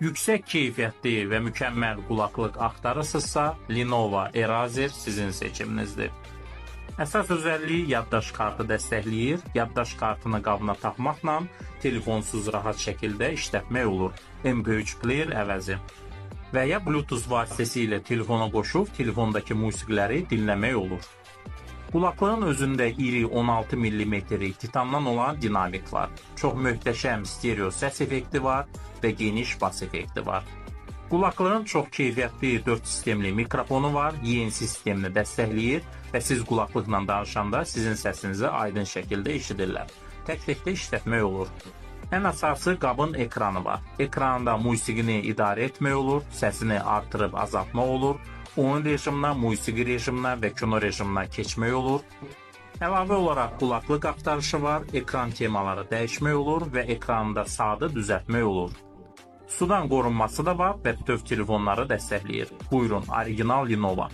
Yüksək keyfiyyətli və mükəmməl qulaqlıq axtarırsınızsa, Lenovo Eraser sizin seçiminizdir. Əsas özəlliyi yaddaş kartı dəstəkləyir. Yaddaş kartını qabına taxmaqla telefonsuz rahat şəkildə işlətmək olur. MP3 player əvəzi. Və ya Bluetooth vasitəsilə telefona qoşub telefondakı musiqiləri dinləmək olur. Qulaqlığın özündə iri 16 mm titandan olan dinamik var. Çox möhtəşəm stereo səs effekti var və geniş bas effekti var. Qulaqlığın çox keyfiyyətli 4 sistemli mikrofonu var, YN sistemini dəstəkləyir və siz qulaqlıqla danışanda sizin səsinizi aydın şəkildə eşidirlər. Tək-təkdə işlətmək olur. Ən əsası qabın ekranı var. Ekranda musiqini idarə etmək olur, səsini artırıb azaltmaq olur, oyun rejiminə, musiqi rejiminə və kino rejiminə keçmək olur. Əlavə olaraq qulaqlıq axtarışı var, ekran temaları dəyişmək olur və ekranda saatı düzəltmək olur. Sudan qorunması da var və bütöv telefonları dəstəkləyir. Buyurun, orijinal Lenovo.